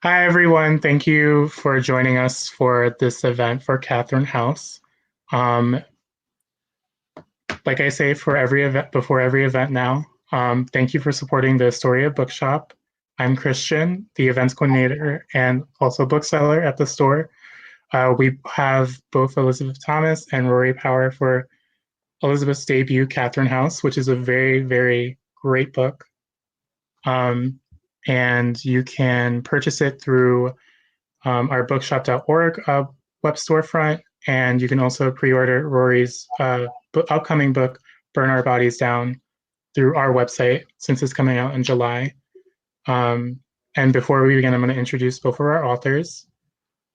Hi, everyone. Thank you for joining us for this event for Catherine House. Um, like I say for every event, before every event now, thank you for supporting the Astoria Bookshop. I'm Christian, the events coordinator and also bookseller at the store. We have both Elisabeth Thomas and Rory Power for Elizabeth's debut, Catherine House, which is a very, very great book. Um, and you can purchase it through our bookshop.org web storefront, and you can also pre-order Rory's upcoming book, Burn Our Bodies Down, through our website since it's coming out in July. And before we begin, I'm going to introduce both of our authors.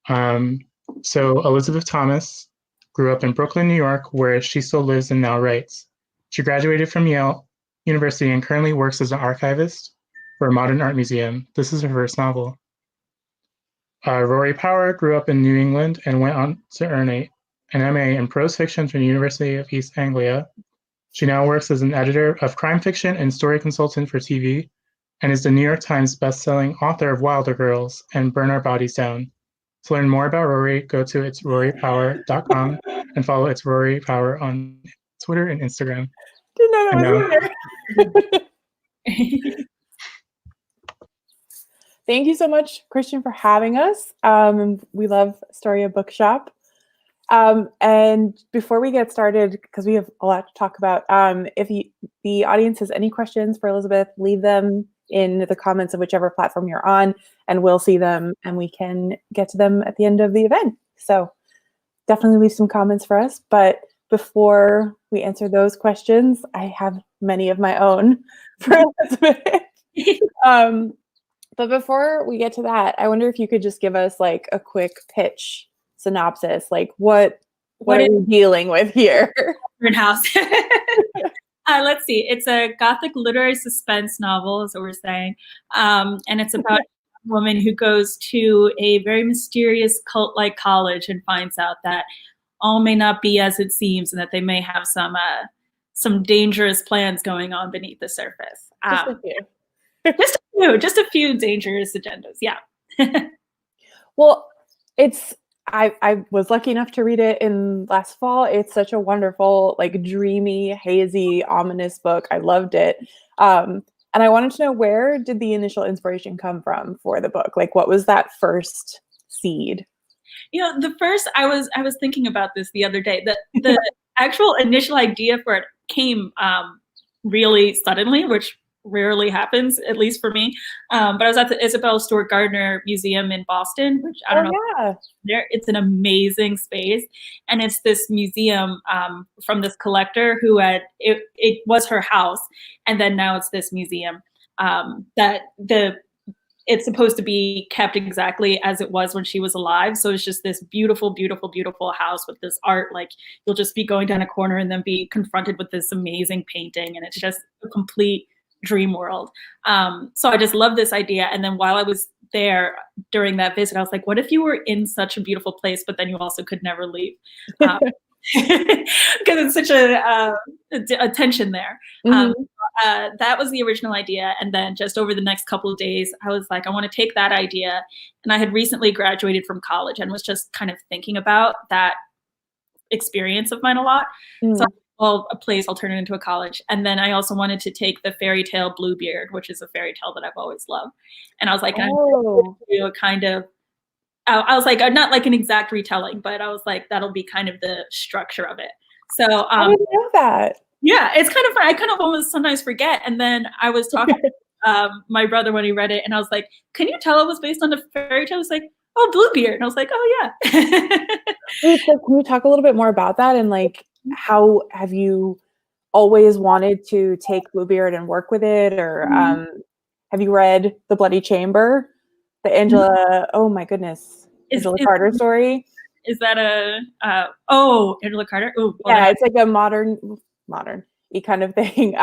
Um, so Elisabeth Thomas grew up in Brooklyn, New York, where she still lives and now writes. She graduated from Yale University and currently works as an archivist for a modern art museum. This is her first novel. Rory Power grew up in New England and went on to earn an MA in prose fiction from the University of East Anglia. She now works as an editor of crime fiction and story consultant for TV, and is the New York Times bestselling author of Wilder Girls and Burn Our Bodies Down. To learn more about Rory, go to itsrorypower.com and follow It's Rory Power on Twitter and Instagram. Didn't know And that was in there. Thank you so much, Christian, for having us. We love Astoria Bookshop. And before we get started, because we have a lot to talk about, if the audience has any questions for Elisabeth, leave them in the comments of whichever platform you're on, and we'll see them and we can get to them at the end of the event. So definitely leave some comments for us. But before we answer those questions, I have many of my own for Elisabeth. But before we get to that, I wonder if you could just give us like a quick pitch synopsis, like what are we dealing with here? House. Let's see. It's a gothic literary suspense novel, is what we're saying, and it's about a woman who goes to a very mysterious cult-like college and finds out that all may not be as it seems, and that they may have some dangerous plans going on beneath the surface. Just a few dangerous agendas. Yeah. Well, I was lucky enough to read it in last fall. It's such a wonderful, like dreamy, hazy, ominous book. I loved it. And I wanted to know, where did the initial inspiration come from for the book? Like, what was that first seed? You know, I was thinking about this the other day. The actual initial idea for it came really suddenly, which rarely happens, at least for me. But I was at the Isabel Stewart Gardner Museum in Boston, which I don't know. Yeah. It's an amazing space, and it's this museum from this collector who it was her house, and then now it's this museum it's supposed to be kept exactly as it was when she was alive. So it's just this beautiful, beautiful, beautiful house with this art. Like, you'll just be going down a corner and then be confronted with this amazing painting, and it's just a complete dream world. So I just love this idea. And then while I was there during that visit, I was like, what if you were in such a beautiful place, but then you also could never leave? Because it's such a tension there. That was the original idea. And then just over the next couple of days, I was like, I want to take that idea. And I had recently graduated from college and was just kind of thinking about that experience of mine a lot. So, well, a place, I'll turn it into a college. And then I also wanted to take the fairy tale Bluebeard, which is a fairy tale that I've always loved. And I was like, I was like, not like an exact retelling, but I was like, that'll be kind of the structure of it. So I didn't know that. Yeah, it's kind of fun. I kind of almost sometimes forget. And then I was talking to my brother when he read it, and I was like, can you tell it was based on a fairy tale? He was like, oh, Bluebeard. And I was like, oh, yeah. Wait, so can you talk a little bit more about that? And like, how have you always wanted to take Bluebeard and work with it? Or have you read The Bloody Chamber? The Angela, oh my goodness, Angela Carter story? Is that Angela Carter? Oh, yeah, it's like a modern-y kind of thing.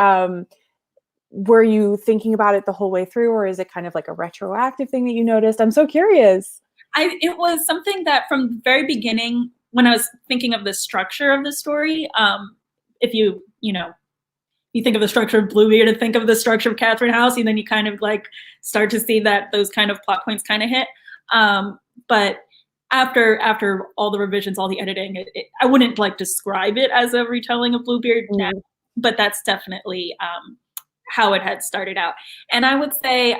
Were you thinking about it the whole way through, or is it kind of like a retroactive thing that you noticed? I'm so curious. It was something that from the very beginning, when I was thinking of the structure of the story, if you you think of the structure of Bluebeard and think of the structure of Catherine House, and then you kind of like start to see that those kind of plot points kind of hit. But after all the revisions, all the editing, I wouldn't like describe it as a retelling of Bluebeard now, but that's definitely how it had started out. And I would say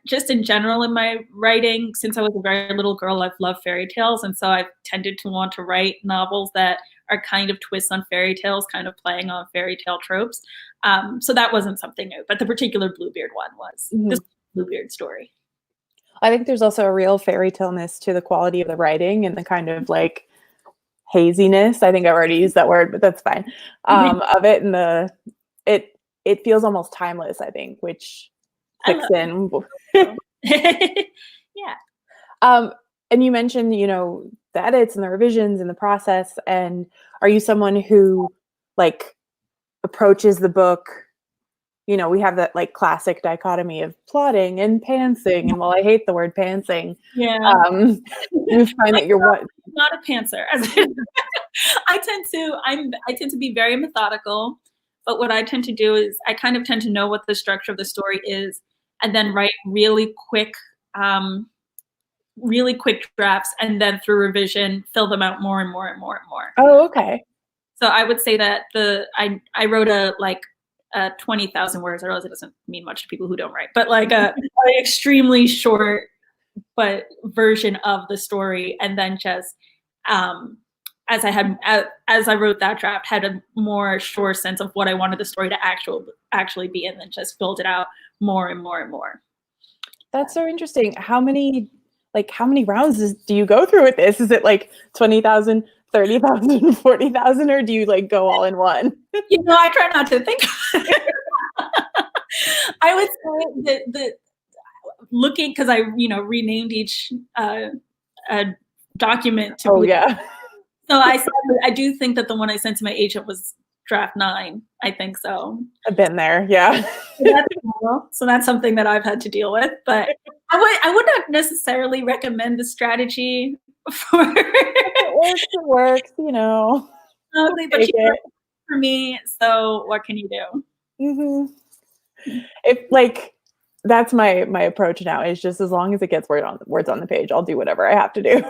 just in general in my writing, since I was a very little girl, I've loved fairy tales. And so I've tended to want to write novels that are kind of twists on fairy tales, kind of playing on fairy tale tropes. So that wasn't something new, but the particular Bluebeard one was this Bluebeard story. I think there's also a real fairy tale-ness to the quality of the writing and the kind of like haziness. I think I've already used that word, but that's fine. Of it, and it feels almost timeless, I think, which clicks in. Yeah. And you mentioned, you know, the edits and the revisions and the process. And are you someone who like approaches the book? You know, we have that like classic dichotomy of plotting and pantsing. And while I hate the word pantsing, you find that you're what? Not a pantser. I tend to be very methodical. But what I tend to do is I kind of tend to know what the structure of the story is and then write really quick drafts, and then through revision, fill them out more and more and more and more. Oh, okay. So I would say that I wrote a 20,000 words. I realize it doesn't mean much to people who don't write, but like an extremely short but version of the story, and then just as I wrote that draft, had a more sure sense of what I wanted the story to actually be, and then just build it out more and more and more. That's so interesting. How many rounds do you go through with this? Is it like 20,000, 30,000, 40,000, or do you like go all in one? You know, I try not to think. I would say that the looking, because I renamed each document to. Oh yeah. So I do think that the one I sent to my agent was draft 9. I think so. I've been there, yeah. So that's something that I've had to deal with. But I would not necessarily recommend the strategy for. It works, you know. But for me, so what can you do? If like that's my approach now, is just as long as it gets words on the page, I'll do whatever I have to do.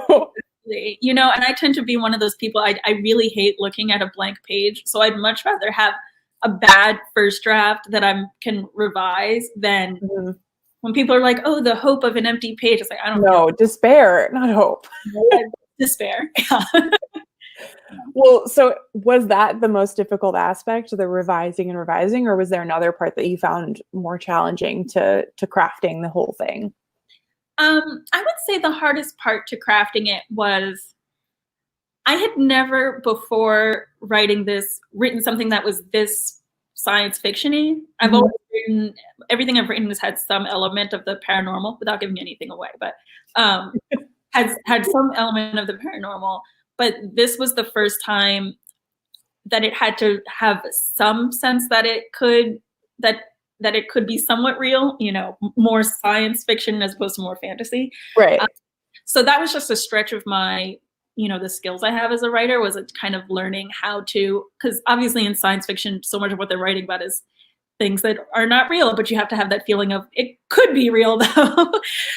You know, and I tend to be one of those people, I really hate looking at a blank page. So I'd much rather have a bad first draft that I can revise than when people are like, oh, the hope of an empty page. It's like, I don't know. Despair, not hope. Despair. Well, so was that the most difficult aspect, the revising, or was there another part that you found more challenging to crafting the whole thing? I would say the hardest part to crafting it was I had never before written something that was this science fiction-y. I've always written, everything I've written has had some element of the paranormal, without giving anything away, but has had some element of the paranormal. But this was the first time that it had to have some sense that it could be somewhat real, you know, more science fiction as opposed to more fantasy. Right. So that was just a stretch of my, the skills I have as a writer, was kind of learning how to, because obviously in science fiction, so much of what they're writing about is things that are not real, but you have to have that feeling of it could be real though.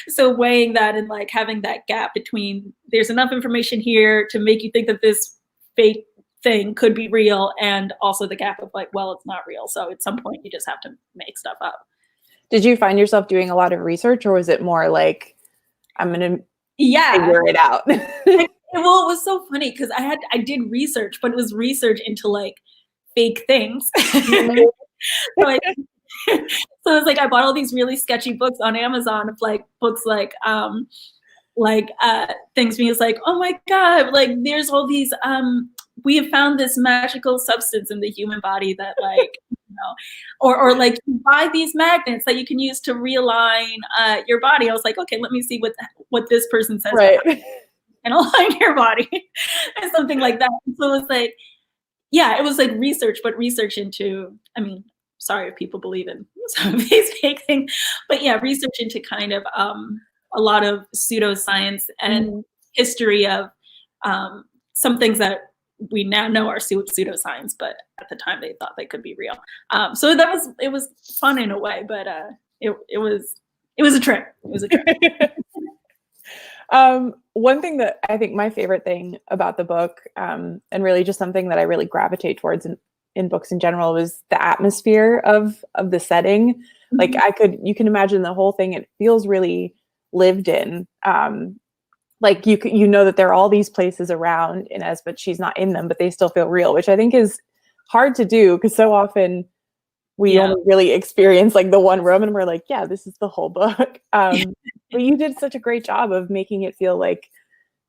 So weighing that and like having that gap between there's enough information here to make you think that this fake thing could be real, and also the gap of like, well, it's not real. So at some point you just have to make stuff up. Did you find yourself doing a lot of research, or was it more like, I'm going to figure it out? Well, it was so funny because I did research, but it was research into like fake things. So it's like I bought all these really sketchy books on Amazon of like books like things being like, oh my God, like there's all these we have found this magical substance in the human body that like, or like you buy these magnets that you can use to realign your body. I was like, okay, let me see what this person says. Right. And align your body and something like that. So it was like, yeah, it was like research, but research into, I mean, sorry if people believe in some of these fake things, but yeah, research into kind of a lot of pseudoscience and history of some things that we now know are pseudoscience, but at the time they thought they could be real. So it was fun in a way, but it was a trip. It was a trip. One thing that I think my favorite thing about the book, and really just something that I really gravitate towards in books in general, was the atmosphere of the setting. Mm-hmm. Like you can imagine the whole thing. It feels really lived in. Like you know that there are all these places around Inez, but she's not in them, but they still feel real, which I think is hard to do because so often we only really experience like the one room and we're like, yeah, this is the whole book. But you did such a great job of making it feel like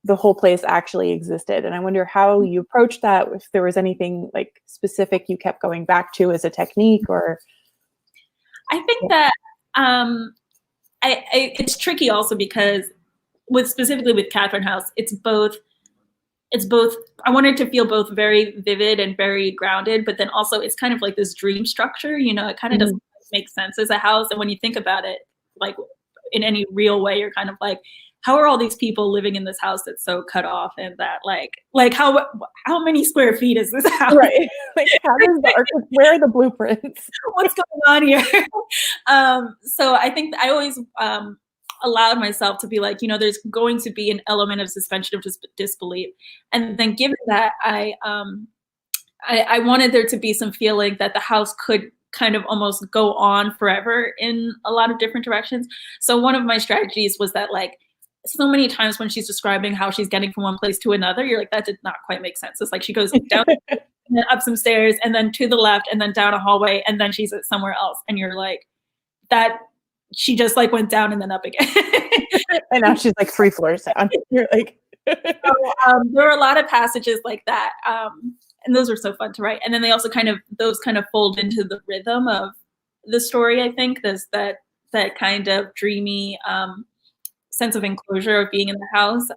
the whole place actually existed. And I wonder how you approached that, if there was anything like specific you kept going back to as a technique or. I think that it's tricky also because specifically with Catherine House, it's both, I wanted to feel both very vivid and very grounded, but then also it's kind of like this dream structure, you know, it kind of doesn't make sense as a house. And when you think about it, like in any real way, you're kind of like, how are all these people living in this house that's so cut off and that like how many square feet is this house? Right. Like where are the blueprints? What's going on here? So I think I always allowed myself to be like, you know, there's going to be an element of suspension of disbelief. And then given that, I wanted there to be some feeling that the house could kind of almost go on forever in a lot of different directions. So one of my strategies was that like, so many times when she's describing how she's getting from one place to another, you're like, that did not quite make sense. It's like she goes down and then up some stairs and then to the left and then down a hallway and then she's at somewhere else. And you're like, that she just like went down and then up again. And now she's like 3 floors down. You're like, so, there were a lot of passages like that. And those were so fun to write. And then they also kind of fold into the rhythm of the story. I think there's that kind of dreamy, sense of enclosure of being in the house,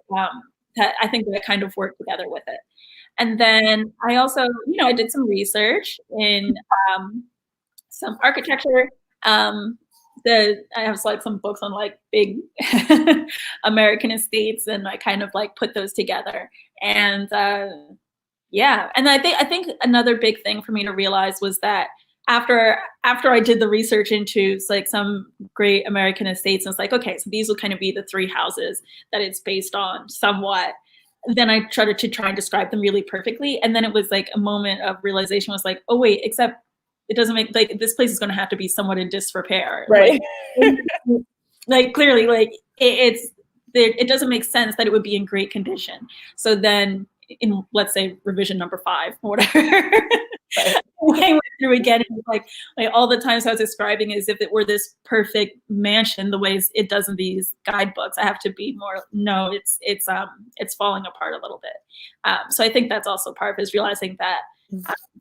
that I think that kind of worked together with it. And then I also, you know, I did some research in some architecture. I have like some books on like big American estates, and I kind of like put those together. And yeah, and I think another big thing for me to realize was that after I did the research into like some great American estates, and it's like, okay, so these will kind of be the 3 houses that it's based on somewhat. Then I tried to try and describe them really perfectly. And then it was like a moment of realization was like, oh wait, except it doesn't make, like, this place is going to have to be somewhat in disrepair. Right. Like clearly, like it doesn't make sense that it would be in great condition. So then in, let's say, revision number 5 or whatever, I went through again and like all the times I was describing it as if it were this perfect mansion the ways it does in these guidebooks. I have to be more, no, it's falling apart a little bit. So I think that's also part of it, is realizing that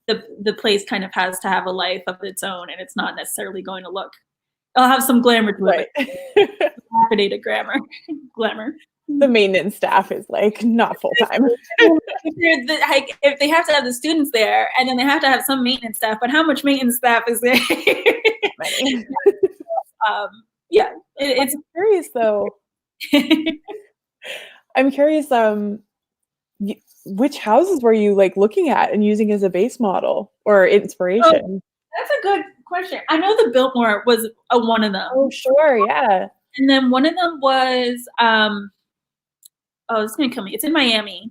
the place kind of has to have a life of its own, and it's not necessarily going to look, it'll have some glamour to it. Dilapidated glamour. The maintenance staff is like not full time. If they have to have the students there, and then they have to have some maintenance staff, but how much maintenance staff is there? Yeah, it's I'm curious though. I'm curious. Which houses were you like looking at and using as a base model or inspiration? Oh, that's a good question. I know the Biltmore was one of them. Oh, sure, yeah. And then one of them was oh, it's gonna kill me. It's in Miami.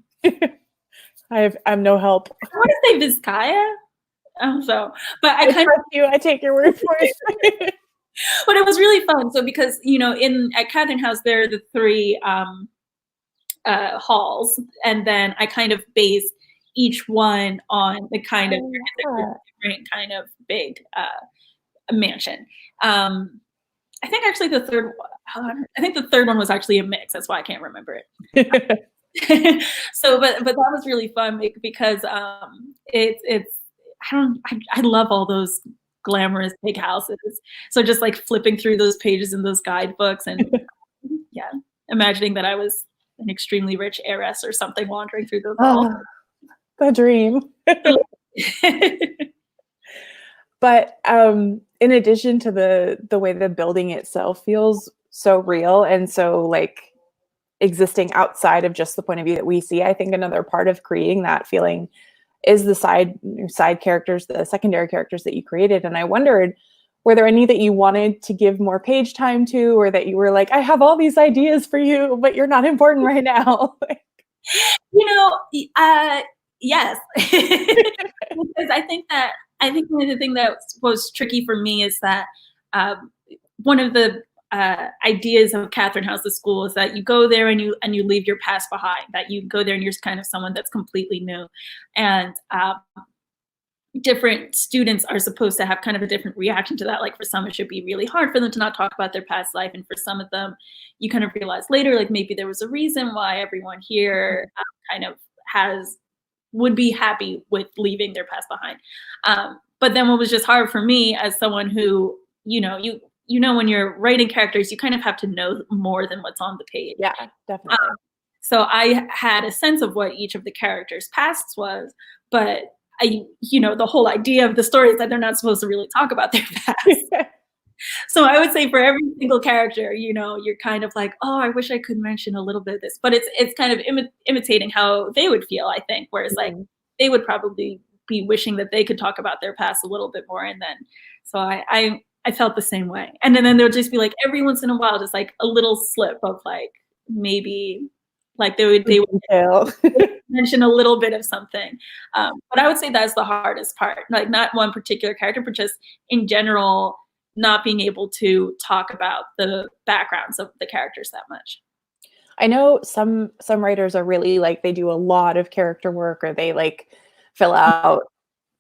I'm no help. I want to say Vizcaya. But I kind of you. I take your word for it. But it was really fun. So because, you know, at Catherine House there are the 3 halls, and then I kind of based each one on the kind of different kind of big mansion. I think actually the third one was actually a mix. That's why I can't remember it. So, but that was really fun because I love all those glamorous big houses. So just like flipping through those pages in those guidebooks and yeah, imagining that I was an extremely rich heiress or something wandering through those halls. The dream. But in addition to the way the building itself feels so real and so like existing outside of just the point of view that we see. I think another part of creating that feeling is the side characters, the secondary characters that you created. And I wondered, were there any that you wanted to give more page time to, or that you were like, I have all these ideas for you, but you're not important right now? Yes. Because I think one of the things that was tricky for me is that one of the ideas of Catherine House, the school, is that you go there and you leave your past behind, that you go there and you're kind of someone that's completely new. And different students are supposed to have kind of a different reaction to that. Like for some, it should be really hard for them to not talk about their past life. And for some of them, you kind of realize later, like maybe there was a reason why everyone here kind of would be happy with leaving their past behind. But then what was just hard for me as someone who, when you're writing characters, you kind of have to know more than what's on the page. Yeah, definitely. So I had a sense of what each of the characters' pasts was, but the whole idea of the story is that they're not supposed to really talk about their past. So I would say for every single character, you're kind of like, oh, I wish I could mention a little bit of this, but it's kind of imitating how they would feel, I think, whereas like they would probably be wishing that they could talk about their past a little bit more. And then, so I felt the same way. And then there'll just be like every once in a while, just like a little slip of like, maybe like they would mention a little bit of something. But I would say that's the hardest part, like not one particular character, but just in general, not being able to talk about the backgrounds of the characters that much. I know some writers are really like, they do a lot of character work, or they like fill out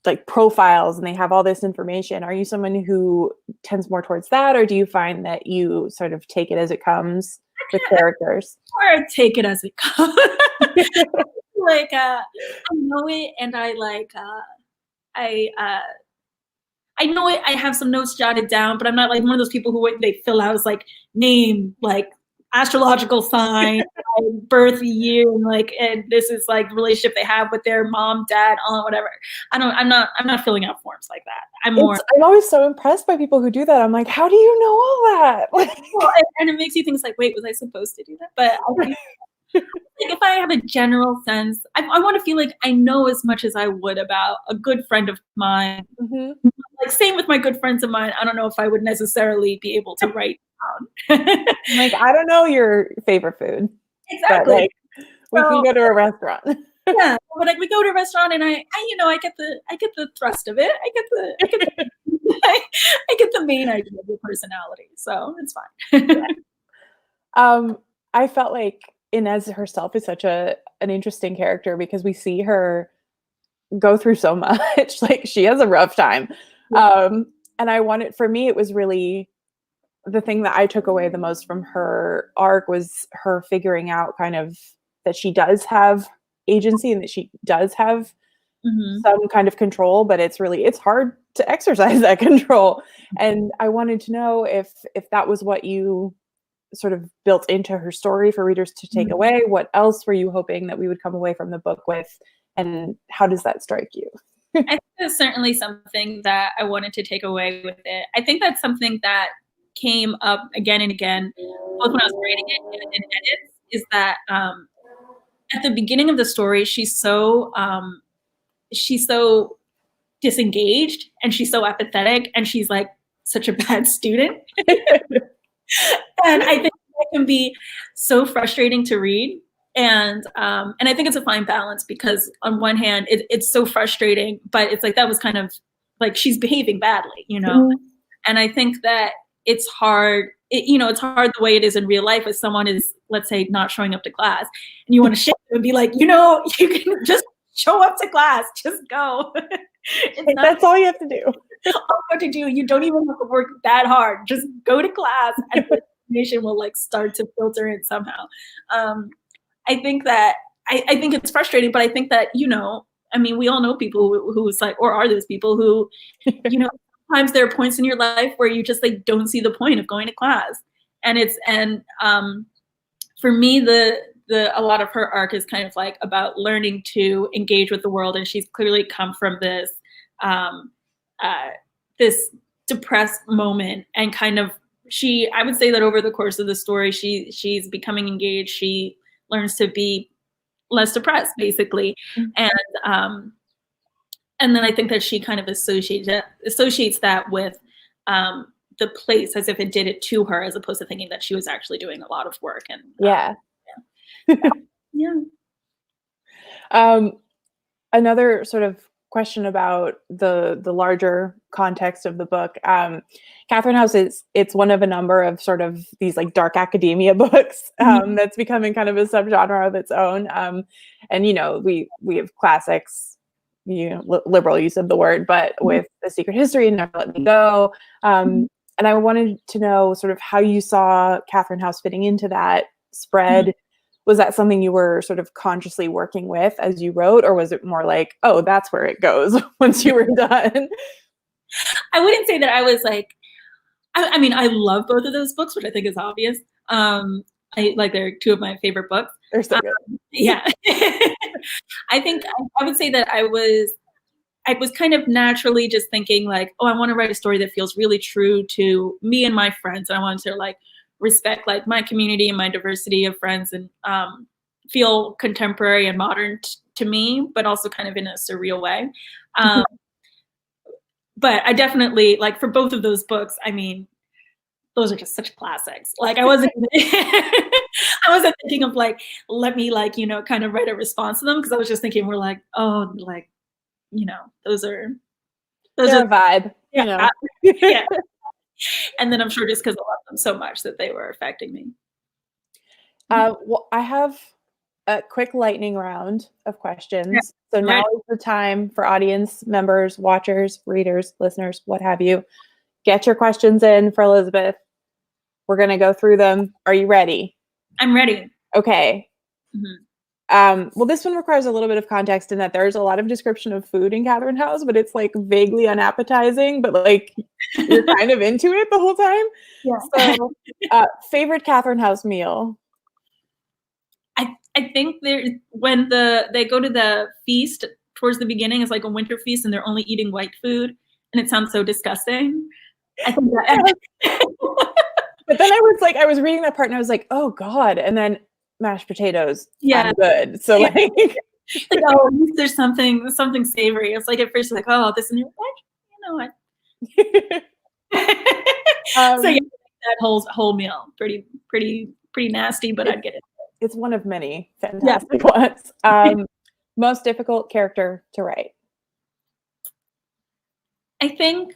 like profiles and they have all this information. Are you someone who tends more towards that, or do you find that you sort of take it as it comes with characters? Or take it as it comes. Like I know it, and I like I know it. I have some notes jotted down, but I'm not like one of those people who they fill out as like name, like astrological sign, birth year, and this is like the relationship they have with their mom, dad, aunt, whatever. I'm not filling out forms like that. I'm always so impressed by people who do that. I'm like, how do you know all that? Well, and it makes you think like, wait, was I supposed to do that? But I think, like if I have a general sense, I want to feel like I know as much as I would about a good friend of mine. Mm-hmm. Like same with my good friends of mine. I don't know if I would necessarily be able to write down. Like, I don't know your favorite food. Exactly. But, like, we can go to a restaurant. Yeah, but like we go to a restaurant, and I get the thrust of it. I get the main idea of your personality, so it's fine. I felt like Inez herself is such an interesting character, because we see her go through so much. Like, she has a rough time. Yeah. And for me, it was really the thing that I took away the most from her arc was her figuring out kind of that she does have agency and that she does have some kind of control, but it's hard to exercise that control. And I wanted to know if that was what you sort of built into her story for readers to take away. What else were you hoping that we would come away from the book with, and how does that strike you? I think there's certainly something that I wanted to take away with it. I think that's something that came up again and again, both when I was writing it and in edits, is that at the beginning of the story, she's so disengaged, and she's so apathetic, and she's like such a bad student. And I think it can be so frustrating to read. And I think it's a fine balance, because on one hand, it's so frustrating, but it's like that was kind of like she's behaving badly, And I think that it's hard. It's hard the way it is in real life if someone is, let's say, not showing up to class, and you want to shit them and be like, you can just show up to class, just go. That's all you have to do. All you have to do. You don't even have to work that hard. Just go to class, and the information will like start to filter in somehow. I think that I think it's frustrating, but I think that, we all know people who's like, or are those people who, sometimes there are points in your life where you just like don't see the point of going to class. And for me, a lot of her arc is kind of like about learning to engage with the world. And she's clearly come from this depressed moment and kind of I would say that over the course of the story, she's becoming engaged. She learns to be less depressed, basically, and then I think that she kind of associates that with the place as if it did it to her, as opposed to thinking that she was actually doing a lot of work. And yeah. Another sort of question about the larger context of the book. Catherine House it's one of a number of sort of these like dark academia books that's becoming kind of a subgenre of its own. And we have classics, liberal use of the word, but with The Secret History and Never Let Me Go. And I wanted to know sort of how you saw Catherine House fitting into that spread. Was that something you were sort of consciously working with as you wrote, or was it more like, oh, that's where it goes once you were done? I wouldn't say that I was like, I mean, I love both of those books, which I think is obvious. They're two of my favorite books. They're so good. Yeah. I think I would say that I was kind of naturally just thinking like, oh, I want to write a story that feels really true to me and my friends. And I wanted to like respect like my community and my diversity of friends, and feel contemporary and modern to me, but also kind of in a surreal way. But I definitely, like, for both of those books, I mean, those are just such classics. Like, I wasn't thinking of like, let me like, kind of write a response to them, because I was just thinking we're like, oh, like, those are a vibe. Yeah. Yeah. And then I'm sure just because I love them so much that they were affecting me. Well, I have a quick lightning round of questions. Yeah. So now is the time for audience members, watchers, readers, listeners, what have you. Get your questions in for Elisabeth. We're going to go through them. Are you ready? I'm ready. Okay. Well, this one requires a little bit of context in that there's a lot of description of food in Catherine House, but it's like vaguely unappetizing, but like you're kind of into it the whole time. Yeah. So, favorite Catherine House meal? I think when they go to the feast towards the beginning, it's like a winter feast, and they're only eating white food, and it sounds so disgusting. I think that. But then I was reading that part, and I was like, oh God, and then mashed potatoes. Yeah, good. So like, oh, there's something savory. It's like at first like, oh, this and you're like, so yeah, that whole meal, pretty nasty, but I'd get it. It's one of many fantastic ones. Most difficult character to write? I think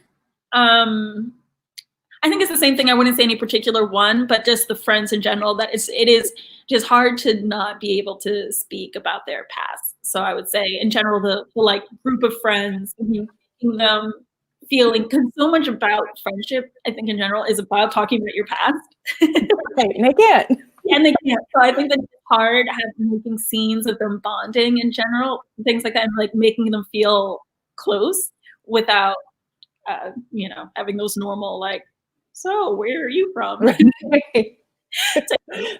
it's the same thing. I wouldn't say any particular one, but just the friends in general, that it is just hard to not be able to speak about their past. So I would say in general, the like group of friends, making them feeling, because so much about friendship, I think in general, is about talking about your past. Right, and they can't. And they can't. So I think that it's hard making scenes of them bonding in general, things like that, and like making them feel close without, having those normal like, so where are you from? Right.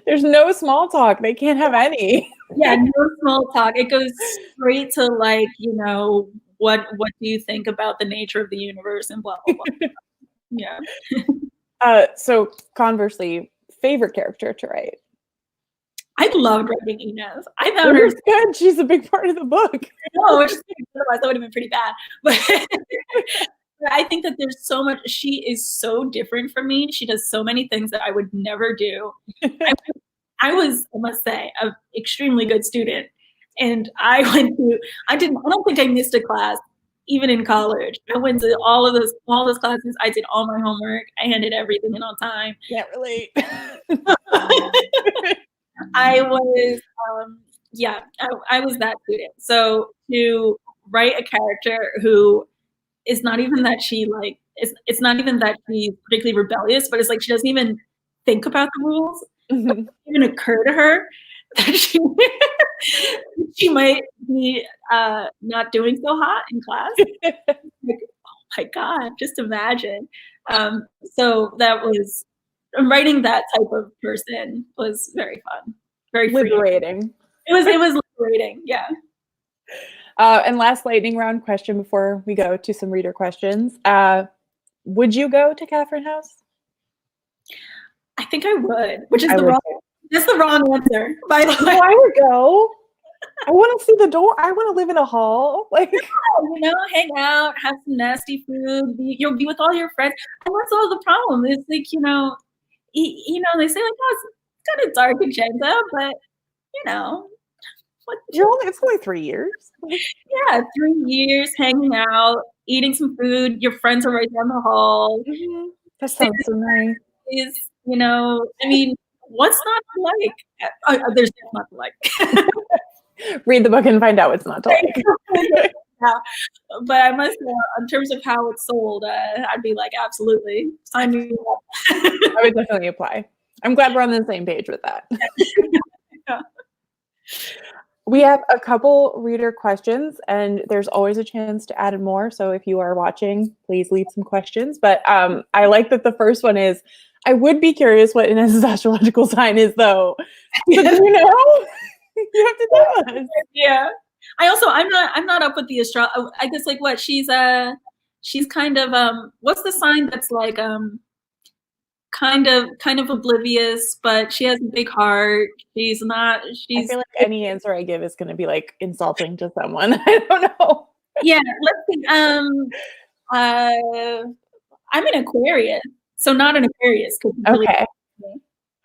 There's no small talk. They can't have any. Yeah, no small talk. It goes straight to like, what do you think about the nature of the universe and blah blah blah. Yeah. So conversely, favorite character to write? I loved writing Inez. I found her good. She's a big part of the book. Which is otherwise that would have been pretty bad. But I think that there's so much. She is so different from me. She does so many things that I would never do. I was, I must say, an extremely good student, and I don't think I missed a class, even in college. I went to all those classes. I did all my homework. I handed everything in on time. Can't relate. I was, I was that student. So to write a character who is not even that she like, it's not even that she's particularly rebellious, but it's like she doesn't even think about the rules. It doesn't even occur to her that she might be not doing so hot in class. Like, oh my God, just imagine. So that was, writing that type of person was very fun, very liberating. It was liberating, yeah. And last lightning round question before we go to some reader questions. Would you go to Catherine House? I think I would, which is I the would wrong. too. That's the wrong answer, by the way. No, I would go. I want to see the door. I want to live in a hall. Like, You know, hang out, have some nasty food. You'll be with all your friends, and that's all the problem. It's like, you know, they say like, oh, it's kind of dark agenda, but you know, what? it's only 3 years. Yeah, 3 years hanging out, eating some food. Your friends are right down the hall. Mm-hmm. That sounds so nice. Is, you know, I mean, what's not to like? There's not to like. Read the book and find out what's not to like. Yeah. But I must say, in terms of how it's sold, I'd be like, absolutely, sign me up. I would definitely apply. I'm glad we're on the same page with that. Yeah. We have a couple reader questions, and there's always a chance to add more. So if you are watching, please leave some questions. But I like that the first one is, I would be curious what Inez's astrological sign is, though. So do you know? You have to tell us. Yeah. I'm not up with the I guess like what she's kind of what's the sign that's like kind of oblivious, but she has a big heart. I feel like any answer I give is going to be like insulting to someone. I don't know. Yeah, let's see. I'm an Aquarius, so not an Aquarius. Okay.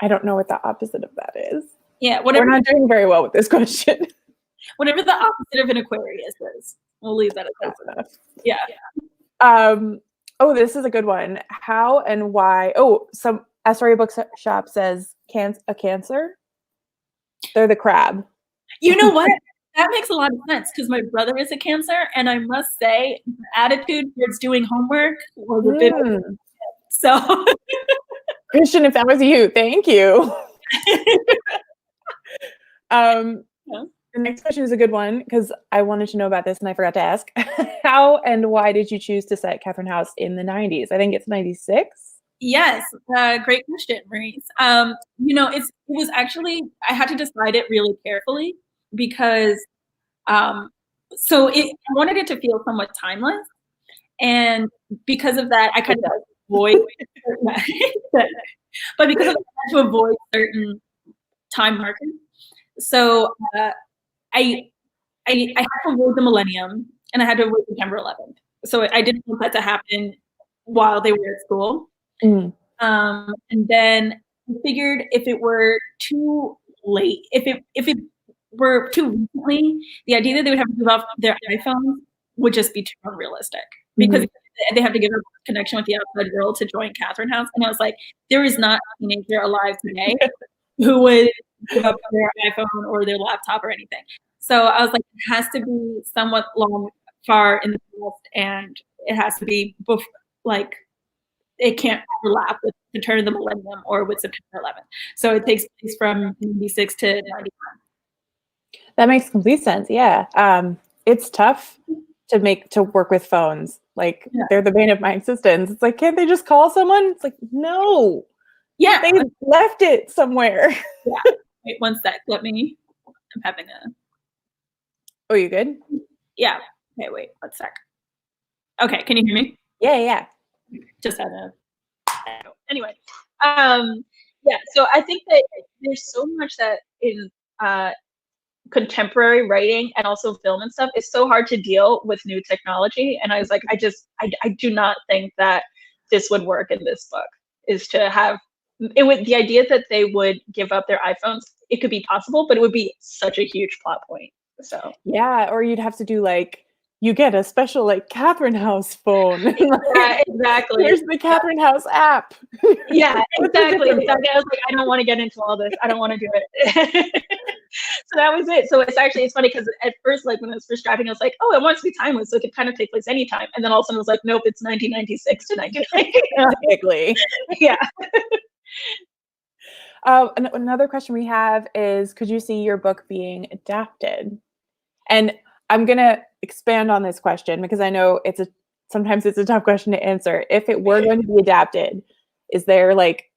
I don't know what the opposite of that is. Yeah, whatever. We're not doing very well with this question. Whatever the opposite of an Aquarius is, we'll leave that at that. Yeah. Oh, this is a good one. How and why? Oh, some Astoria Bookshop says a Cancer. They're the crab. You know what? That makes a lot of sense because my brother is a Cancer, and I must say, the attitude towards doing homework was a bit. So, Christian, if that was you, thank you. The next question is a good one because I wanted to know about this and I forgot to ask. How and why did you choose to set Catherine House in the 90s? I think it's 96. Yes, great question, Maurice. You know, it was actually, I had to decide it really carefully because I wanted it to feel somewhat timeless. And because of that, I kind of avoid, but because of that, I had to avoid certain time markers. So I had to avoid the millennium and I had to avoid September 11th. So I didn't want that to happen while they were at school. Mm. And then I figured if it were too late, if it were too recently, the idea that they would have to give up their iPhones would just be too unrealistic because they have to give up connection with the outside world to join Catherine House. And I was like, there is not a teenager alive today who would give up their iPhone or their laptop or anything. So I was like, it has to be somewhat far in the past, and it has to be like it can't overlap with the turn of the millennium or with September 11th. So it takes place from 96 to 91. That makes complete sense. Yeah. It's tough to work with phones. Like they're the bane of my existence. It's like, can't they just call someone? It's like, no. Yeah. They left it somewhere. Yeah. Wait, one sec. I'm having a. Oh, you good? Yeah. Okay, wait, one sec. Okay, can you hear me? Yeah. Just had a. Anyway. Yeah, so I think that there's so much that in contemporary writing and also film and stuff is so hard to deal with new technology. And I was like, I do not think that this would work in this book, is to have the idea that they would give up their iPhones. It could be possible, but it would be such a huge plot point. So yeah, or you'd have to do like, you get a special like Catherine House phone. Yeah, exactly. Here's the Catherine House app. Yeah, exactly. I was like, I don't want to get into all this. I don't want to do it. So that was it. So it's funny because at first, like when I was first drafting, I was like, oh, it wants to be timeless, so it could kind of take place anytime. And then all of a sudden, I was like, nope, it's 1996 to 1990. Yeah. Another question we have is, could you see your book being adapted? And I'm going to expand on this question because I know sometimes it's a tough question to answer. If it were going to be adapted, is there like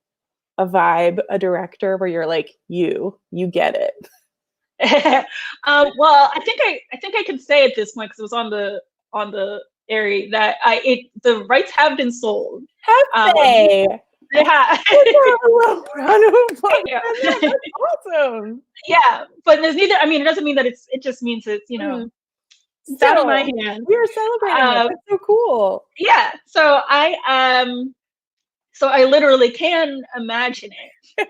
a vibe, a director where you're like, you get it? Well, I think I can say at this point, because it was on the area that the rights have been sold. Have they? Yeah. Round of applause. Yeah. That's awesome. Yeah, but there's neither. I mean, it doesn't mean that it just means it's it's out of my hands. We are celebrating it. That's so cool. Yeah. So I literally can imagine it.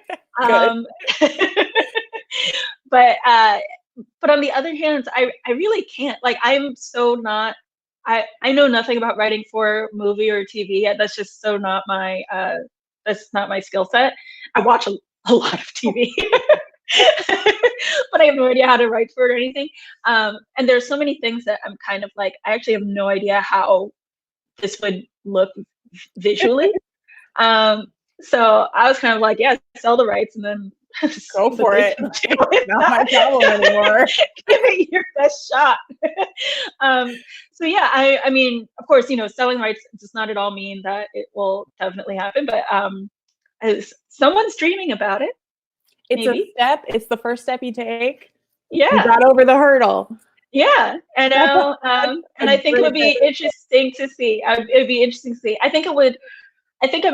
But on the other hand, I really can't. Like, I'm so not. I know nothing about writing for movie or TV. That's just so not my. That's not my skill set. I watch a lot of TV. But I have no idea how to write for it or anything. And there's so many things that I'm kind of like, I actually have no idea how this would look visually. So I was kind of like, yeah, sell the rights and then go for it. Not my problem anymore. Give it your best shot. So yeah, I mean, of course, selling rights does not at all mean that it will definitely happen, but as someone's dreaming about it. It's maybe a step. It's the first step you take. Yeah. You got over the hurdle. Yeah. And I think it would be interesting to see. It would be interesting to see. I think I'm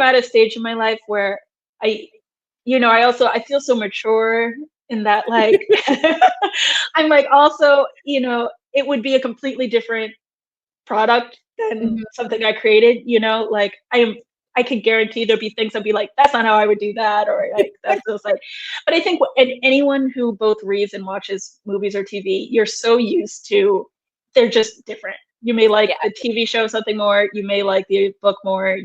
at a stage in my life where I feel so mature in that, like, I'm like, also, it would be a completely different product than something I created, like I can guarantee there'll be things I'll be like, that's not how I would do that, or like that's just like. But I think anyone who both reads and watches movies or TV, you're so used to, they're just different. You may like a TV show something more, you may like the book more,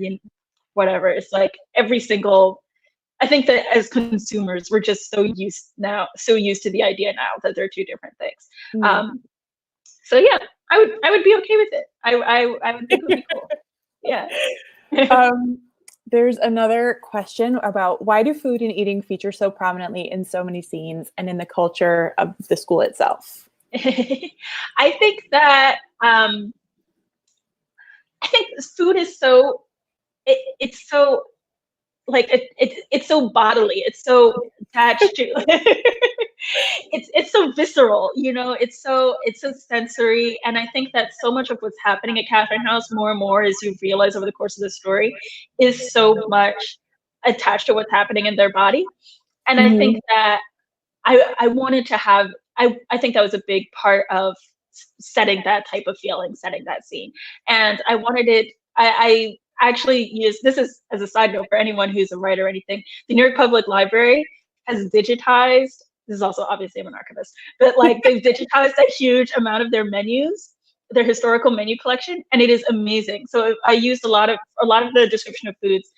whatever. It's like every single. I think that as consumers, we're just so used to the idea now that they're two different things. So yeah, I would be okay with it. I would think it would be cool. Yeah. There's another question about why do food and eating feature so prominently in so many scenes and in the culture of the school itself? I think that food is so it's so like it's so bodily, it's so attached to it's so visceral, it's so sensory. And I think that so much of what's happening at Catherine House, more and more as you realize over the course of the story, is so much attached to what's happening in their body. And I think that I wanted to have, I think that was a big part of setting that type of feeling, setting that scene. And I wanted it, I actually use this as a side note for anyone who's a writer or anything. The New York Public Library has digitized, this is also obviously I'm an archivist, but like they've digitized a huge amount of their menus, their historical menu collection, and it is amazing. So I used a lot of the description of foods.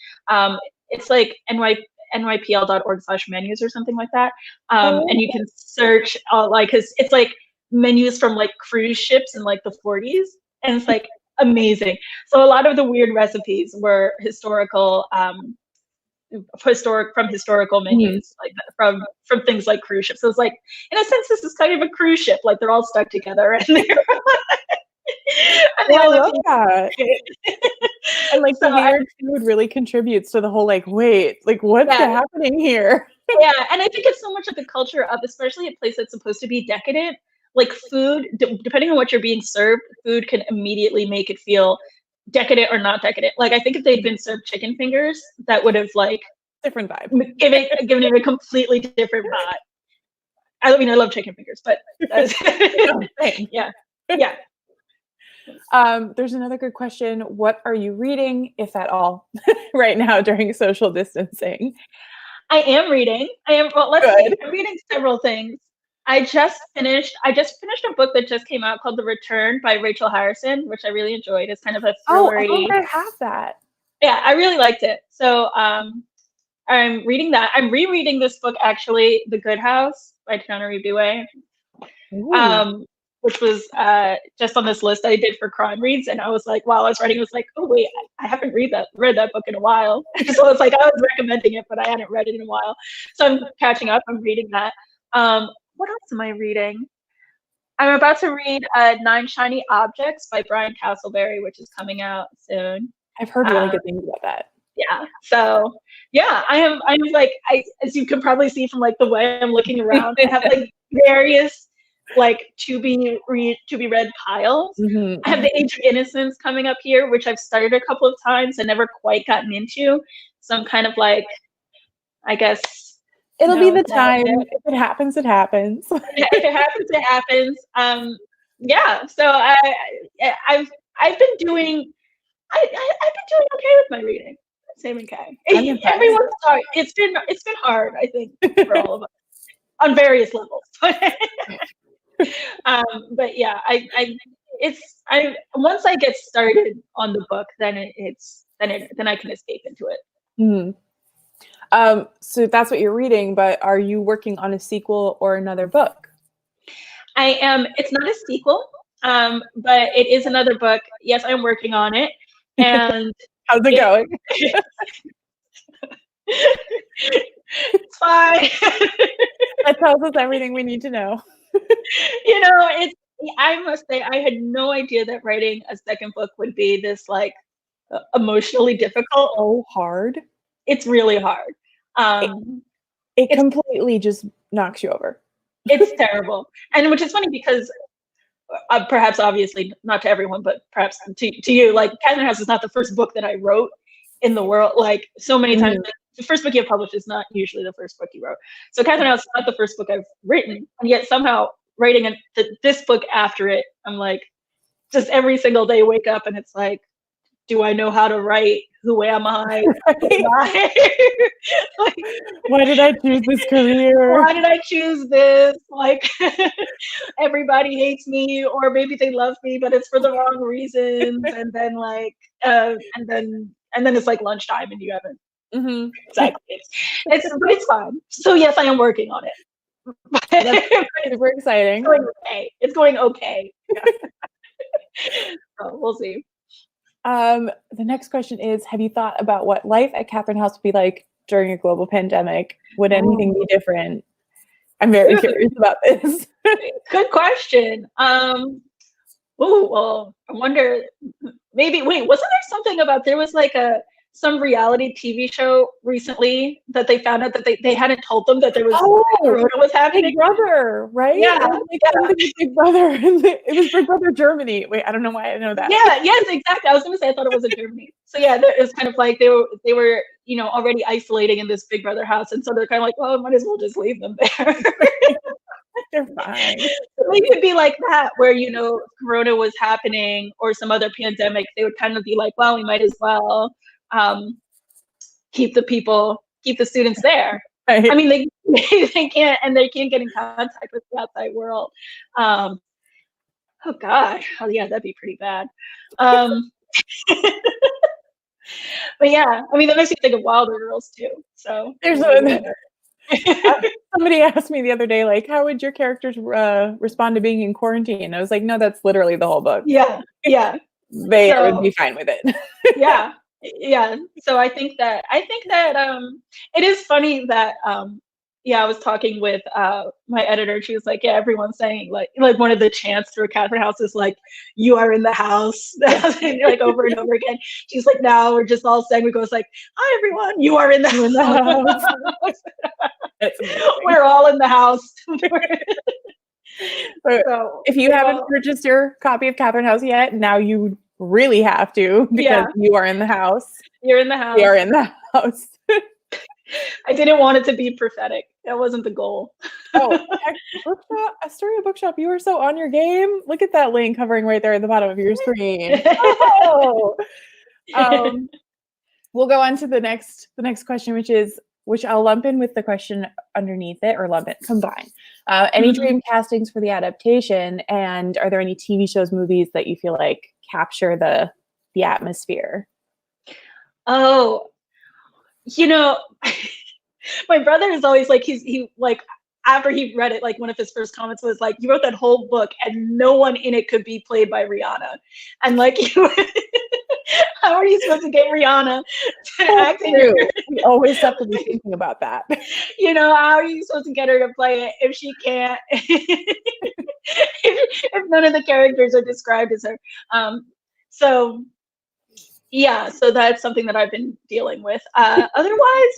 It's like nypl.org/menus or something like that. And you can search cause it's like menus from like cruise ships in like the 40s. And it's like amazing. So a lot of the weird recipes were historical menus, like from things like cruise ships. So it's like, in a sense, this is kind of a cruise ship. Like they're all stuck together and they're I love that. And like the weird food really contributes to the whole like, wait, like what's happening here? Yeah, and I think it's so much of the culture of, especially a place that's supposed to be decadent, like food, depending on what you're being served, food can immediately make it feel decadent or not decadent. Like I think if they'd been served chicken fingers, that would have like different vibe, given it a completely different vibe. I mean, I love chicken fingers, but yeah. There's another good question. What are you reading, if at all, right now during social distancing? I am reading. Let's see. I'm reading several things. I just finished a book that just came out called The Return by Rachel Harrison, which I really enjoyed. It's kind of a thrillery. Oh, I have that. Yeah, I really liked it. So I'm reading that. I'm rereading this book, actually, The Good House by Tanari Biwe, which was just on this list I did for crime reads. And I was like, while I was writing, I was like, oh wait, I haven't read that book in a while. So it's like I was recommending it, but I hadn't read it in a while. So I'm catching up. I'm reading that. What else am I reading? I'm about to read 9 Shiny Objects by Brian Castleberry, which is coming out soon. I've heard really good things about that. Yeah. So yeah, I'm like, as you can probably see from like the way I'm looking around, I have like various like to be read piles. I have The Age of Innocence coming up here, which I've started a couple of times and never quite gotten into. some kind of like, I guess, It'll be the no, time. If it happens, it happens. if it happens, it happens. Yeah. So I've been doing I've been doing okay with my reading. Same in K. Everyone's sorry. It's been hard, I think, for all of us on various levels. But yeah, once I get started on the book, then then I can escape into it. Mm-hmm. So that's what you're reading, but are you working on a sequel or another book? I am. It's not a sequel, but it is another book. Yes, I'm working on it. And how's it going? It's fine. That tells us everything we need to know. I must say, I had no idea that writing a second book would be this like emotionally difficult. So hard. It's really hard. It completely just knocks you over. It's terrible. And which is funny because perhaps obviously not to everyone, but perhaps to you, like Catherine House is not the first book that I wrote in the world. Like so many times, the first book you have published is not usually the first book you wrote. So Catherine House is not the first book I've written, and yet somehow writing this book after it, I'm like, just every single day wake up and it's like, do I know how to write? Who am I? Like, why did I choose this career? Why did I choose this? Like, everybody hates me, or maybe they love me, but it's for the wrong reasons. And then like, and then it's like lunchtime, and you haven't. Mm-hmm. Exactly. It's fine. So yes, I am working on it. That's super exciting. It's going okay. Yeah. So we'll see. The next question is, have you thought about what life at Catherine House would be like during a global pandemic? Would anything be different? I'm very curious about this. Good question. Well, I wonder, maybe, wasn't there something about, there was like some reality TV show recently that they found out that they hadn't told them that there was Corona was happening. Big Brother, right? Yeah, Big Brother. It was Big Brother Germany. Wait, I don't know why I know that. Yeah, yes, exactly. I was going to say I thought it was in Germany. So yeah, it was kind of like they were already isolating in this Big Brother house, and so they're kind of like, well, might as well just leave them there. They're fine. It could be like that, where Corona was happening or some other pandemic. They would kind of be like, well, we might as well. Keep the students there. Right. I mean, they can't get in contact with the outside world. Oh gosh, yeah, that'd be pretty bad. But yeah, I mean, that makes me think of Wilder Girls too. So there's somebody asked me the other day, like, how would your characters respond to being in quarantine? I was like, no, that's literally the whole book. Yeah. They would be fine with it. Yeah. So I think that it is funny that I was talking with my editor, and she was like, yeah, everyone's saying like one of the chants through Catherine House is like, you are in the house, like over and over again. She's like, now we're just all saying, we goes like, hi everyone, you are in the house. We're all in the house. So if you haven't purchased your copy of Catherine House yet, now you really have to, because you are in the house. You're in the house. We are in the house. I didn't want it to be prophetic. That wasn't the goal. Astoria Bookshop, you are so on your game. Look at that link hovering right there at the bottom of your screen. We'll go on to the next question, which I'll lump in with the question underneath it, or combine. Any dream castings for the adaptation, and are there any TV shows, movies that you feel like capture the atmosphere? Oh, my brother is always like, he after he read it, like one of his first comments was like, you wrote that whole book and no one in it could be played by Rihanna. And like, how are you supposed to get Rihanna to act in your... We always have to be thinking about that. How are you supposed to get her to play it if she can't, if none of the characters are described as her? So that's something that I've been dealing with. Otherwise,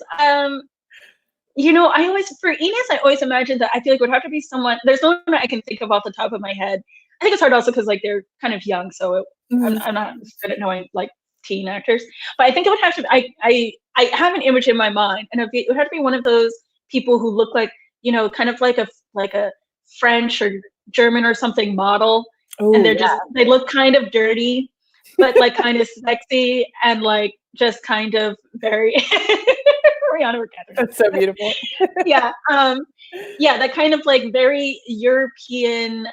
for Enos, I always imagined that I feel like it would have to be someone. There's no one I can think of off the top of my head. I think it's hard also because like they're kind of young, so I'm not good at knowing like teen actors. But I think it would have to. I have an image in my mind, and it would have to be one of those people who look like, kind of like a French or German or something model, and they're just they look kind of dirty, but like kind of sexy and like just kind of very Rihanna or Catherine. That's so beautiful. Yeah. Yeah, that kind of like very European,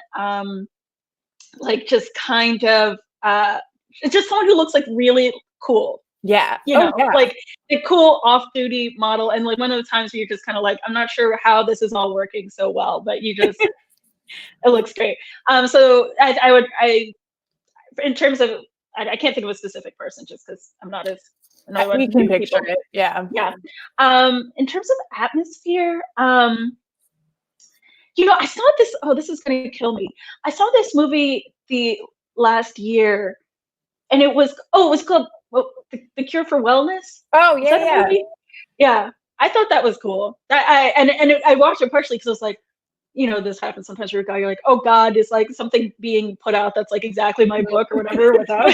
like just kind of it's just someone who looks like really cool. Yeah. Like a cool off-duty model, and like one of the times where you're just kind of like, I'm not sure how this is all working so well, but you just it looks great. So I in terms of I can't think of a specific person just because I'm not as we can picture it. Yeah. In terms of atmosphere, I saw this. Oh, this is going to kill me. I saw this movie the last year, and it was called The Cure for Wellness. Oh yeah, movie? Yeah. I thought that was cool. I watched it partially because I was like, this happens sometimes where you're like, oh God, is like something being put out that's like exactly my book or whatever without.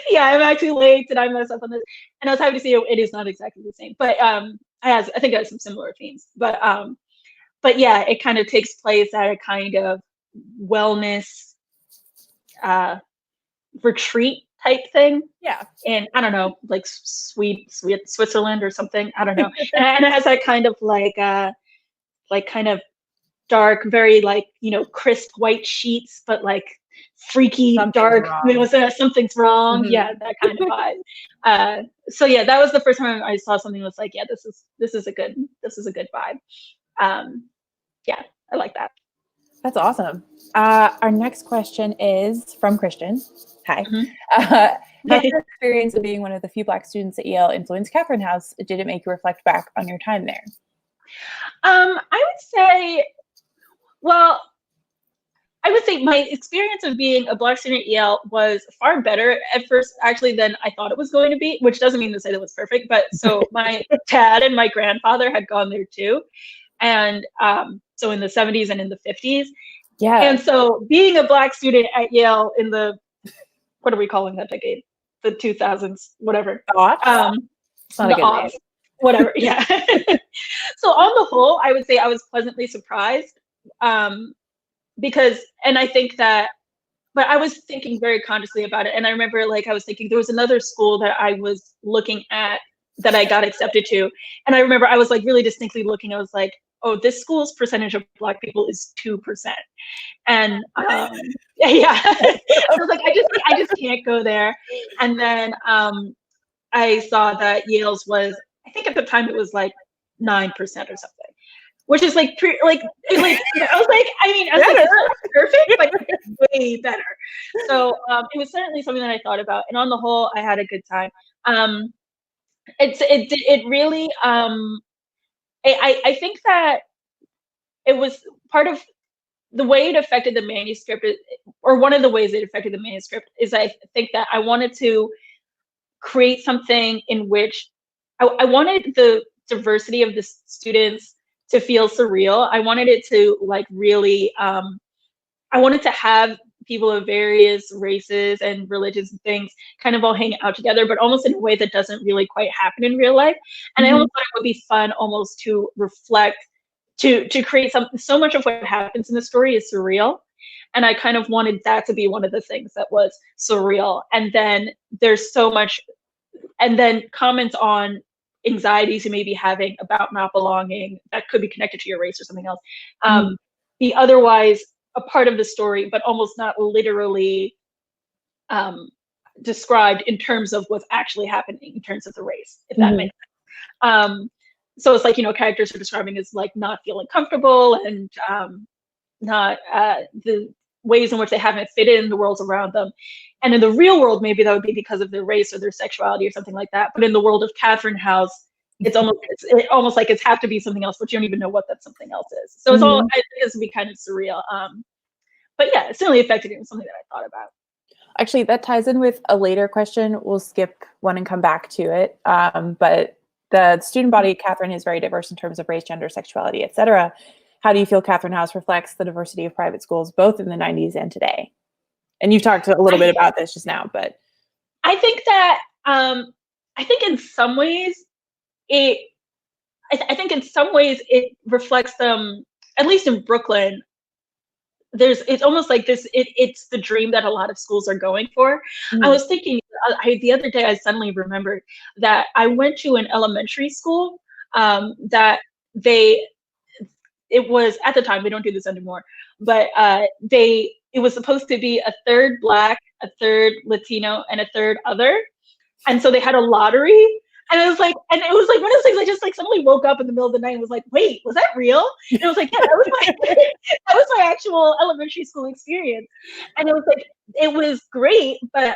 Yeah, I'm actually late. Did I mess up on this? And I was happy to see it is not exactly the same, but I think it has some similar themes. But yeah, it kind of takes place at a kind of wellness retreat type thing. Yeah. And I don't know, like Switzerland or something. I don't know. And it has that kind of like kind of dark, very like, crisp white sheets, but like freaky something's dark. Something's wrong. Mm-hmm. Yeah, that kind of vibe. So yeah, that was the first time I saw something that was like, yeah, this is a good vibe. Yeah, I like that. That's awesome. Our next question is from Christian. Hi. Mm-hmm. How your experience of being one of the few Black students at Yale influenced Catherine House? Did it make you reflect back on your time there? I would say my experience of being a Black student at Yale was far better at first, actually, than I thought it was going to be, which doesn't mean to say that it was perfect. But so my dad and my grandfather had gone there too. And so in the 70s and in the 50s. Yeah. And so being a Black student at Yale in the, what are we calling that decade? The 2000s, whatever. Whatever. Yeah. So on the whole, I would say I was pleasantly surprised. Because, and I think that, but I was thinking very consciously about it. And I remember I was thinking there was another school that I was looking at that I got accepted to. And I remember I was really distinctly looking, I was like, oh, this school's percentage of Black people is 2%. And yeah, I was like, I just can't go there. And then I saw that Yale's was, I think at the time it was 9% or something. Which is I was like, it's not perfect, but it's way better. So it was certainly something that I thought about, and on the whole, I had a good time. It really, I think that it was part of the way it affected the manuscript, or one of the ways it affected the manuscript is I think that I wanted to create something in which I wanted the diversity of the students to feel surreal. I wanted it to really, I wanted to have people of various races and religions and things kind of all hang out together, but almost in a way that doesn't really quite happen in real life. And I almost thought it would be fun almost to reflect, to create something. So much of what happens in the story is surreal. And I kind of wanted that to be one of the things that was surreal. And then there's so much, and then comments on anxieties you may be having about not belonging that could be connected to your race or something else, be otherwise a part of the story, but almost not literally described in terms of what's actually happening in terms of the race, if that makes sense. So it's characters are describing as not feeling comfortable and not the ways in which they haven't fit in the worlds around them. And in the real world, maybe that would be because of their race or their sexuality or something like that. But in the world of Catherine House, it's almost like it's have to be something else, but you don't even know what that something else is. So it's all, I think it's to be kind of surreal. But yeah, it certainly affected me. It was something that I thought about. Actually, that ties in with a later question. We'll skip one and come back to it. But the student body at Catherine is very diverse in terms of race, gender, sexuality, etc. How do you feel Catherine House reflects the diversity of private schools, both in the 90s and today? And you've talked a little bit about this just now, but I think that I think in some ways it I think in some ways it reflects them, at least in Brooklyn. It's almost like this. It's the dream that a lot of schools are going for. I was thinking the other day. I suddenly remembered that I went to an elementary school that it was at the time, they don't do this anymore, but it was supposed to be a third Black, a third Latino, and a third other, and so they had a lottery. And it was like one of those things. I just like suddenly woke up in the middle of the night and was like, "Wait, was that real?" And I was like, "Yeah, that was my actual elementary school experience." And it was like it was great, but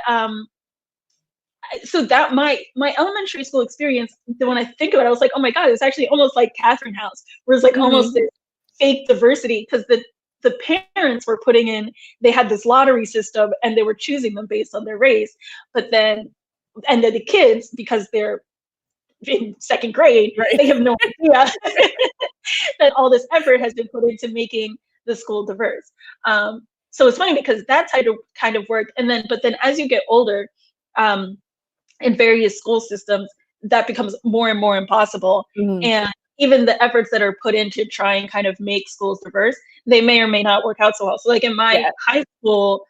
so that my elementary school experience. When I think about it, I was like, "Oh my God, it's actually almost like Catherine House," where it's like almost this fake diversity because the parents were putting in. They had this lottery system and they were choosing them based on their race, but then the kids, because they're in second grade, right, they have no idea that all this effort has been put into making the school diverse. So it's funny because that's kind of worked. But then as you get older, in various school systems, that becomes more and more impossible. And even the efforts that are put into try and kind of make schools diverse, they may or may not work out so well. So like in my high school,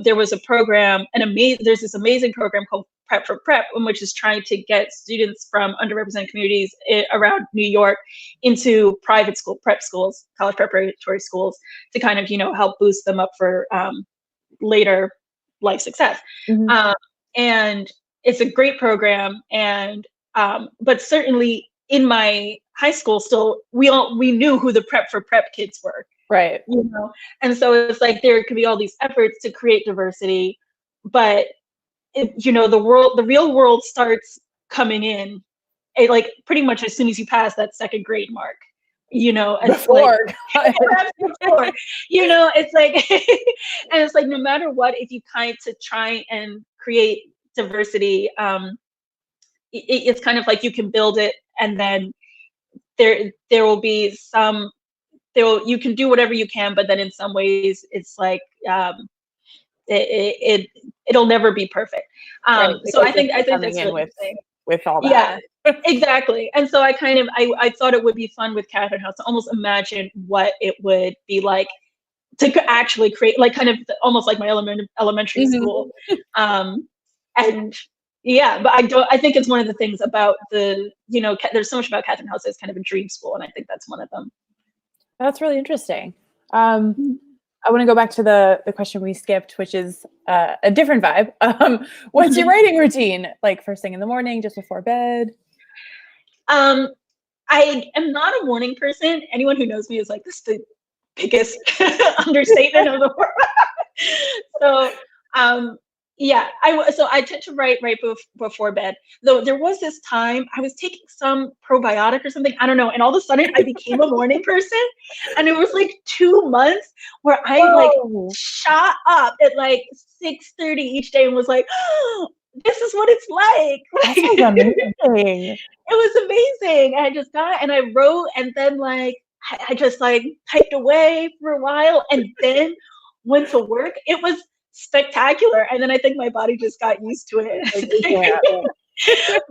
there was a program, there's this amazing program called Prep for Prep, which is trying to get students from underrepresented communities around New York into private school prep schools, college preparatory schools, to kind of, help boost them up for later life success. And it's a great program. And but certainly in my high school, still we knew who the Prep for Prep kids were. Right. And so it's like there could be all these efforts to create diversity, but the real world starts coming in, like pretty much as soon as you pass that second grade mark. Before. Before. It's like, and it's like no matter what, if you kind to try and create diversity, it's kind of like you can build it, and then there will be you can do whatever you can, but then in some ways it's like it'll never be perfect. Right. So I think that's really with all that. Yeah, exactly. And so I thought it would be fun with Catherine House to almost imagine what it would be like to actually create, like kind of almost like my elementary school. And yeah, but I think it's one of the things about there's so much about Catherine House as kind of a dream school, and I think that's one of them. That's really interesting. I want to go back to the question we skipped, which is a different vibe. What's your writing routine? Like first thing in the morning, just before bed? I am not a morning person. Anyone who knows me is like, this is the biggest understatement of the world. So yeah, I tend to write right before bed. Though there was this time I was taking some probiotic or something, I don't know, and all of a sudden I became a morning person, and it was like 2 months where I like shot up at like 6:30 each day and was like, oh, this is what it's like. That's amazing. It was amazing. I just got it and I wrote, and then like I just like typed away for a while and then went to work. It was spectacular, and then I think my body just got used to it.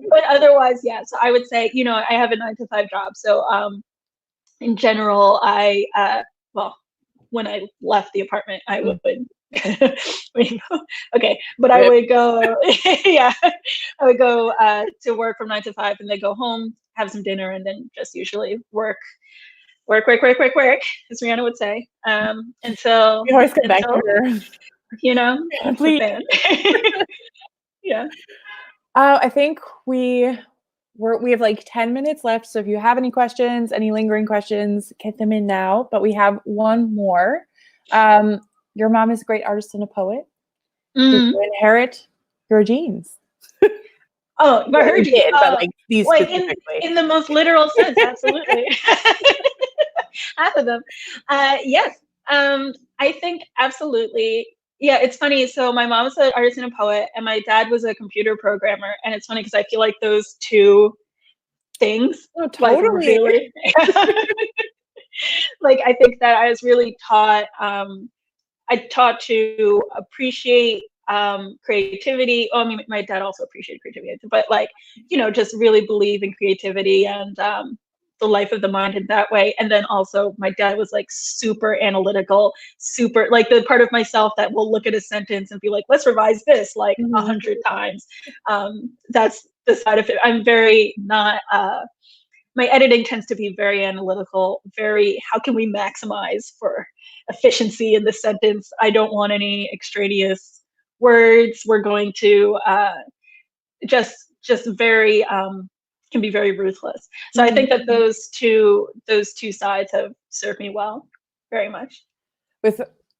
But otherwise, yeah. So I would say, I have a 9-to-5 job. So in general, when I left the apartment, I would okay, but I would go, yeah, I would go to work from 9 to 5, and then go home, have some dinner, and then just usually work, as Rihanna would say, until you always come back to her. Please. Yeah. I think we have like 10 minutes left. So if you have any questions, any lingering questions, get them in now. But we have one more. Your mom is a great artist and a poet. Did you inherit your genes? Oh, but her genes. But like these specifically. In the most literal sense, absolutely. Half of them. Yes. I think absolutely. Yeah, it's funny. So my mom's an artist and a poet, and my dad was a computer programmer. And it's funny because I feel like those two things, totally. like really, like I think that I was really taught I taught to appreciate creativity. Oh, I mean, my dad also appreciated creativity, but like, you know, just really believe in creativity and the life of the mind in that way. And then also my dad was like super analytical, super like the part of myself that will look at a sentence and be like, let's revise this like 100 times. That's the side of it. I'm very not, my editing tends to be very analytical, very, how can we maximize for efficiency in the sentence? I don't want any extraneous words. We're going to just very, can be very ruthless. So I think that those two sides have served me well, very much.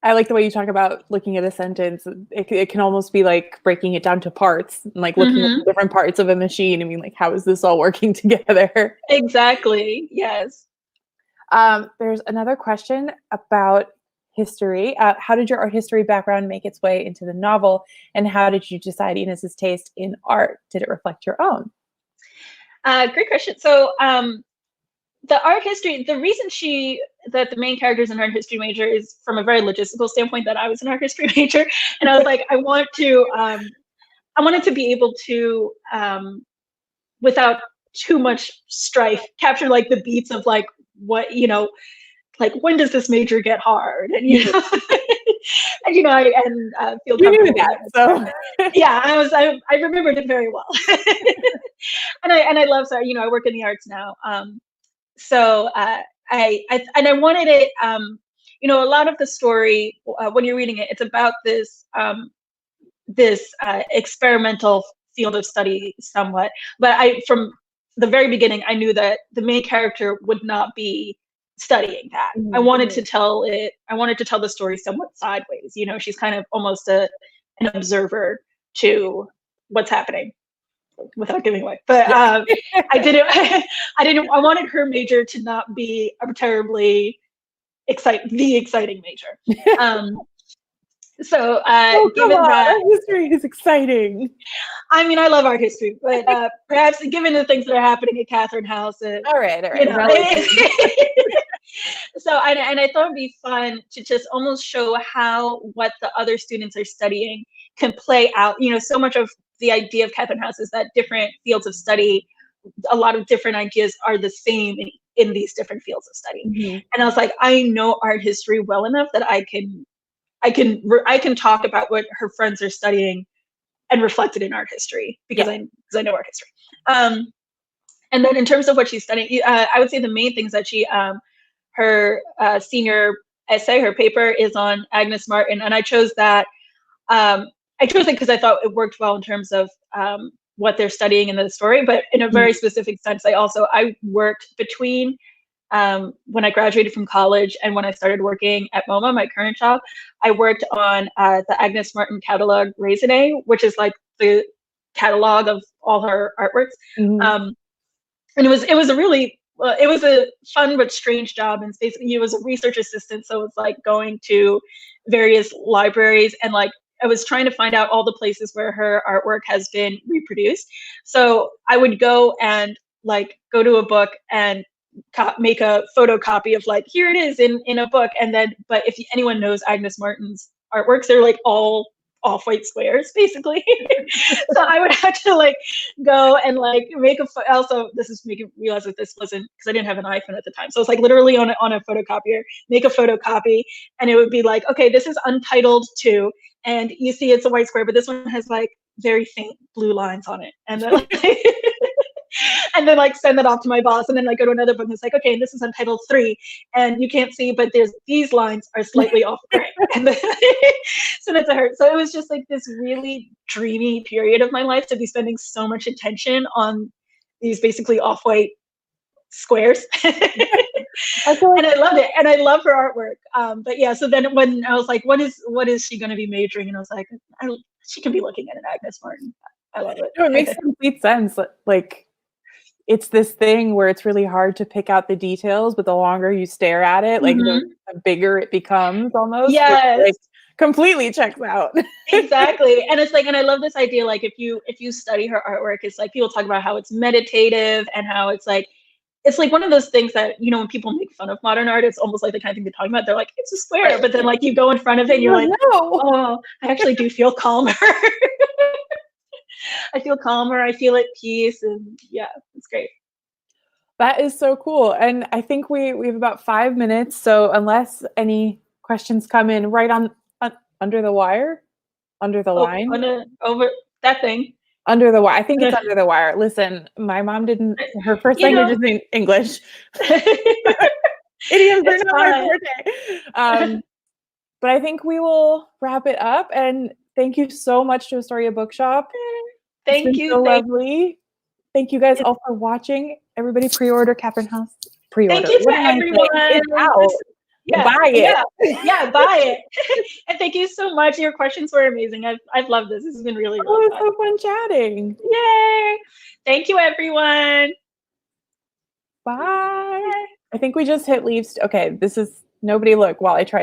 I like the way you talk about looking at a sentence. It can almost be like breaking it down to parts and like looking at the different parts of a machine. I mean, like, how is this all working together? Exactly. Yes. There's another question about history. How did your art history background make its way into the novel? And how did you decide Inez's taste in art? Did it reflect your own? Great question. So the art history, the reason that the main character is an art history major is from a very logistical standpoint, that I was an art history major. And I was like, I wanted to be able to, without too much strife, capture like the beats of like what, you know, like when does this major get hard? And, you know, and, you know, feel comfortable. That, so. Yeah, I remembered it very well. and I love, so, you know, I work in the arts now. So I wanted it, you know, a lot of the story, when you're reading it, it's about this experimental field of study somewhat. But from the very beginning, I knew that the main character would not be studying that. I wanted to tell the story somewhat sideways. You know, she's kind of almost an observer to what's happening, without giving away. But I wanted her major to not be a terribly exciting major. So given that art history is exciting. I mean, I love art history, but perhaps given the things that are happening at Catherine House, all right. You know, so and I thought it'd be fun to just almost show how what the other students are studying can play out. You know, so much of the idea of Catherine House is that different fields of study, a lot of different ideas are the same in these different fields of study. And I was like, I know art history well enough that I can talk about what her friends are studying and reflect it in art history because I know art history. And then in terms of what she's studying, I would say the main things that her senior essay, her paper is on Agnes Martin, and I chose that. I chose it because I thought it worked well in terms of what they're studying in the story, but in a very specific sense, I worked between when I graduated from college and when I started working at MoMA, my current job. I worked on the Agnes Martin catalog raisonné, which is like the catalog of all her artworks. And it was a really it was a fun but strange job, and basically he was a research assistant, so it's like going to various libraries and like I was trying to find out all the places where her artwork has been reproduced. So I would go and like go to a book and make a photocopy of like, here it is in a book. And then, but if anyone knows Agnes Martin's artworks, they're like all off-white squares basically. So I would have to like go and like make also this is making me realize that this wasn't, because I didn't have an iPhone at the time, so it's like literally on a photocopier, make a photocopy, and it would be like, okay, this is Untitled 2, and you see it's a white square, but this one has like very faint blue lines on it, and then like, and then like send that off to my boss, and then like go to another book and it's like, okay, this is Untitled 3, and you can't see, but these lines are slightly off gray, and then send it to her. So it was just like this really dreamy period of my life to be spending so much attention on these basically off-white squares. And I loved it, and I love her artwork. But yeah, so then when I was like, what is she going to be majoring? And I was like, she can be looking at an Agnes Martin. I love it. No, it makes complete sense. Like, it's this thing where it's really hard to pick out the details, but the longer you stare at it, like the bigger it becomes almost. Yes. Like, completely checks out. Exactly. And it's like, and I love this idea, like if you study her artwork, it's like people talk about how it's meditative and how it's like it's like one of those things that, you know, when people make fun of modern art, it's almost like the kind of thing they're talking about. They're like, it's a square, but then like you go in front of it and you're like, oh, I actually do feel calmer. I feel calmer. I feel at peace. And yeah, it's great. That is so cool. And I think we have about 5 minutes. So unless any questions come in right on under the wire, under the line, over that thing. Under the wire. I think it's under the wire. Listen, my mom didn't. Her first language is English. Idioms are not my forte. But I think we will wrap it up. And thank you so much to Astoria Bookshop. Thank you. So lovely. Thank you guys all for watching. Everybody pre-order Catherine House. Pre-order. Thank you to everyone. It's out. Yeah, buy it. Yeah, buy it. And thank you so much. Your questions were amazing. I've loved this. This has been really, really fun. So fun chatting. Yay. Thank you, everyone. Bye. I think we just hit leave. Okay, this is nobody look while I try to